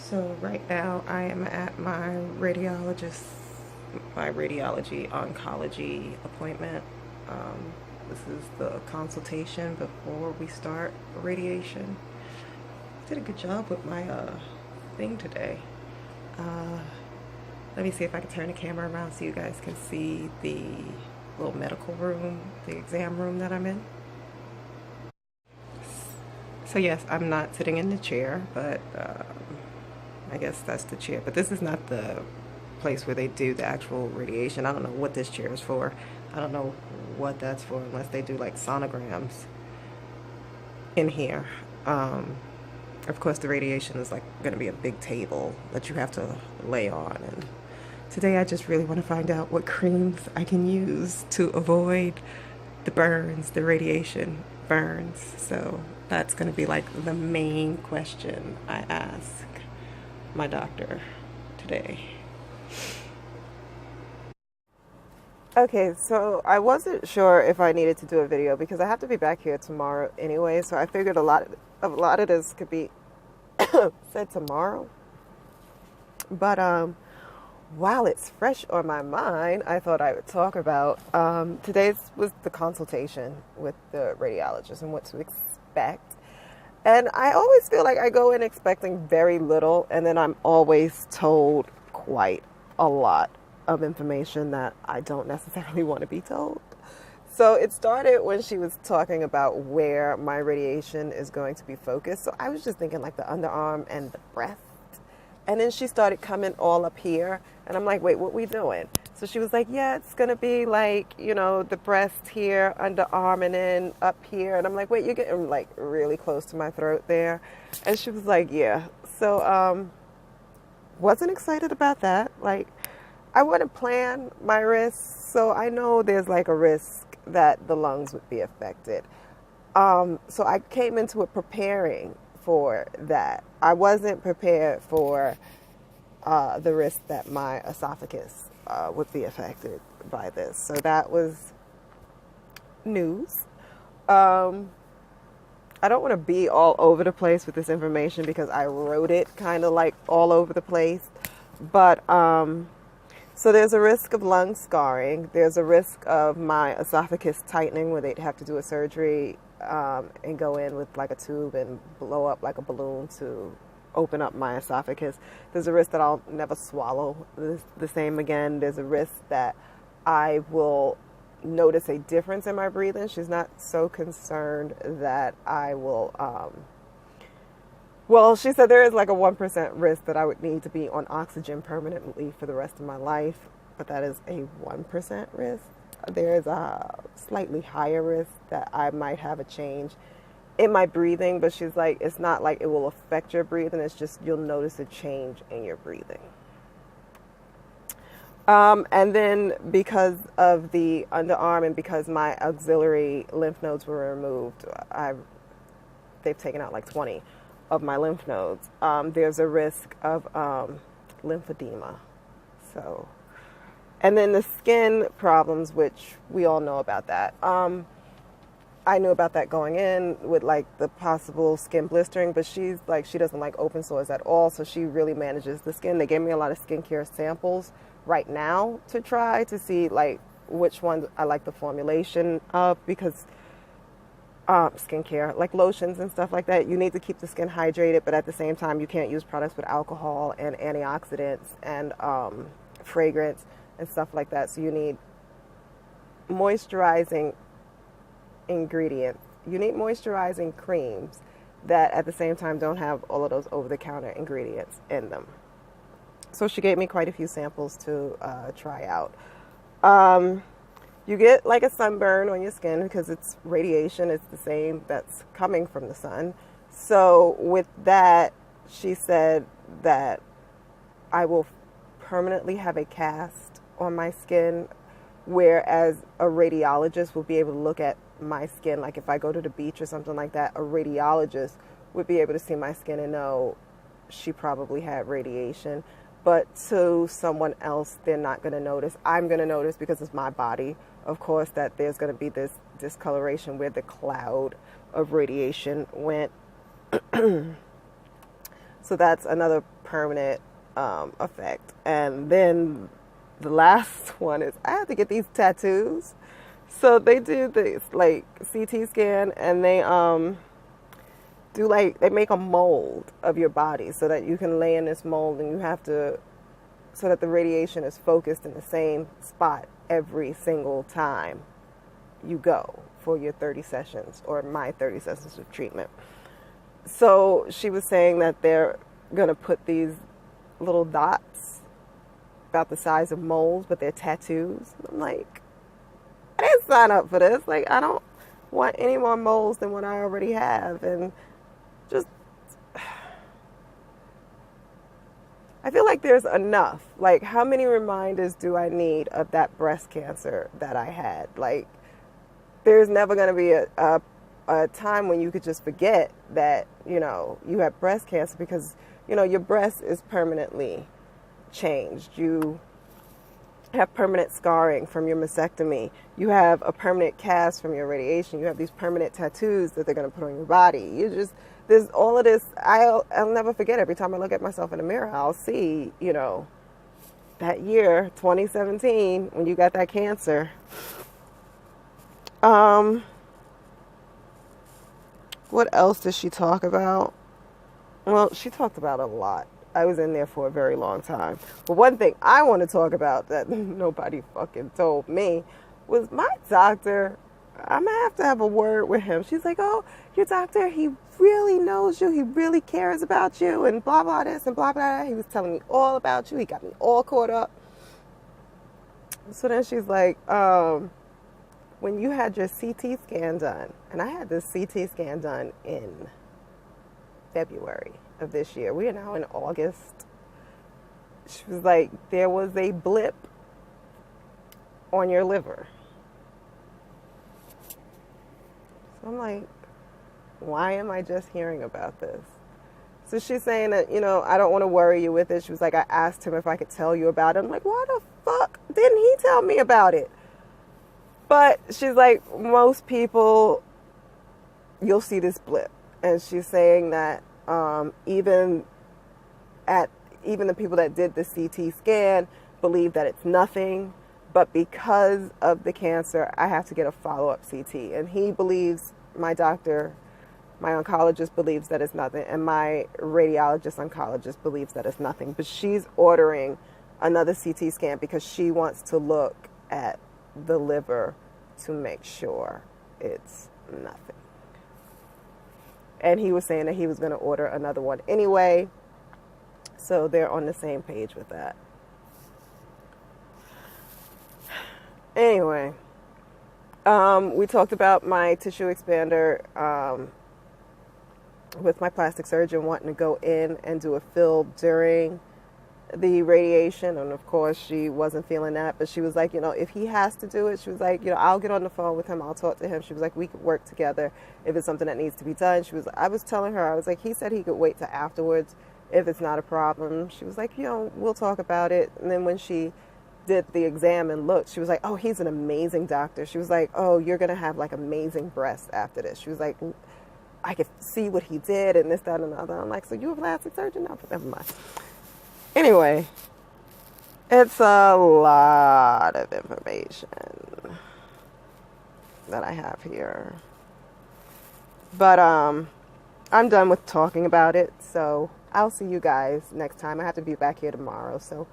So right now I am at my radiologist, my radiology oncology appointment. This is the consultation before we start radiation. Did a good job with my thing today. Uh, Let me see if I can turn the camera around so you guys can see the little medical room, the exam room that I'm in. So yes, I'm not sitting in the chair, but I guess that's the chair. But this is not the place where they do the actual radiation. I don't know what this chair is for. I don't know what that's for unless they do like sonograms in here. Of course, the radiation is like going to be a big table that you have to lay on. And today I just really want to find out what creams I can use to avoid the burns, the radiation burns. So that's going to be like the main question I ask my doctor today. Okay, so I wasn't sure if I needed to do a video because I have to be back here tomorrow anyway, so I figured a lot of this could be said tomorrow. But while it's fresh on my mind, I thought I would talk about today's was the consultation with the radiologist and what to expect. And I always feel like I go in expecting very little, and then I'm always told quite a lot of information that I don't necessarily want to be told. So it started when she was talking about where my radiation is going to be focused. So I was just thinking like the underarm and the breast. And then she started coming all up here. And I'm like, wait, what we doing? So she was like, yeah, it's going to be like, the breast here, underarm, and then up here. And I'm like, wait, you're getting like really close to my throat there. And she was like, yeah. So wasn't excited about that. Like, I want to plan my risks. So I know there's like a risk that the lungs would be affected. So I came into it preparing for that. I wasn't prepared for the risk that my esophagus would be affected by this. So that was news. I don't want to be all over the place with this information because I wrote it kind of like all over the place. But so there's a risk of lung scarring. There's a risk of my esophagus tightening where they'd have to do a surgery and go in with like a tube and blow up like a balloon to open up my esophagus. There's a risk that I'll never swallow the same again. There's a risk that I will notice a difference in my breathing. She's not so concerned that I will well, she said there is like a 1% risk that I would need to be on oxygen permanently for the rest of my life, but that is a 1% risk. There is a slightly higher risk that I might have a change in my breathing, but she's like, it's not like it will affect your breathing, it's just you'll notice a change in your breathing. And then because of the underarm and because my auxiliary lymph nodes were removed, they've taken out like 20 of my lymph nodes. There's a risk of lymphedema. So, and then the skin problems, which we all know about that. I knew about that going in with like the possible skin blistering, but she's like, she doesn't like open sores at all. So she really manages the skin. They gave me a lot of skincare samples right now to try to see like which one I like the formulation of, because skincare, like lotions and stuff like that, you need to keep the skin hydrated, but at the same time, you can't use products with alcohol and antioxidants and fragrance and stuff like that. So you need moisturizing ingredients. You need moisturizing creams that at the same time don't have all of those over-the-counter ingredients in them. So she gave me quite a few samples to try out. You get like a sunburn on your skin because it's radiation. It's the same that's coming from the sun. So with that, she said that I will permanently have a cast on my skin, whereas a radiologist will be able to look at my skin. Like if I go to the beach or something like that, a radiologist would be able to see my skin and know she probably had radiation. But to someone else, they're not going to notice. I'm going to notice because it's my body, of course, that there's going to be this discoloration where the cloud of radiation went. So that's another permanent effect. And then the last one is I have to get these tattoos. So they do this like CT scan, and they do like they make a mold of your body so that you can lay in this mold, and you have to, so that the radiation is focused in the same spot every single time you go for your 30 sessions or my 30 sessions of treatment. So she was saying that they're going to put these little dots about the size of moles, but they're tattoos. I'm like, I didn't sign up for this. Like, I don't want any more moles than what I already have. And just, I feel like there's enough. Like, how many reminders do I need of that breast cancer that I had? Like, there's never going to be a time when you could just forget that, you know, you have breast cancer, because, you know, your breast is permanently changed. You have permanent scarring from your mastectomy. You have a permanent cast from your radiation. You have these permanent tattoos that they're going to put on your body. You just, there's all of this. I'll never forget. Every time I look at myself in the mirror, I'll see, you know, that year, 2017, when you got that cancer. What else did she talk about? Well, she talked about a lot. I was in there for a very long time. But one thing I want to talk about that nobody fucking told me was my doctor. I'm going to have a word with him. She's like, oh, your doctor, he really knows you. He really cares about you, and blah, blah, this and blah, blah. He was telling me all about you. He got me all caught up. So then she's like, when you had your CT scan done, and I had this CT scan done in February of this year. We are now in August. She was like, there was a blip on your liver. So I'm like, why am I just hearing about this? So she's saying that, you know, I don't want to worry you with it. She was like, I asked him if I could tell you about it. I'm like, why the fuck didn't he tell me about it? But she's like, most people, you'll see this blip. And she's saying that even the people that did the CT scan believe that it's nothing, but because of the cancer, I have to get a follow-up CT. And he believes, my doctor, my oncologist believes that it's nothing, and my radiologist oncologist believes that it's nothing. But she's ordering another CT scan because she wants to look at the liver to make sure it's nothing. And he was saying that he was going to order another one anyway. So they're on the same page with that. Anyway, we talked about my tissue expander with my plastic surgeon wanting to go in and do a fill during the radiation. And of course, she wasn't feeling that. But she was like, you know, if he has to do it, she was like, you know, I'll get on the phone with him. I'll talk to him. She was like, we could work together if it's something that needs to be done. I was telling her, I was like, he said he could wait till afterwards if it's not a problem. She was like, you know, we'll talk about it. And then when she did the exam and looked, she was like, oh, he's an amazing doctor. She was like, oh, you're going to have like amazing breasts after this. She was like, I could see what he did and this, that, and the other. I'm like, so you're a plastic surgeon? No, but never mind. Anyway, it's a lot of information that I have here. But I'm done with talking about it, so I'll see you guys next time. I have to be back here tomorrow, so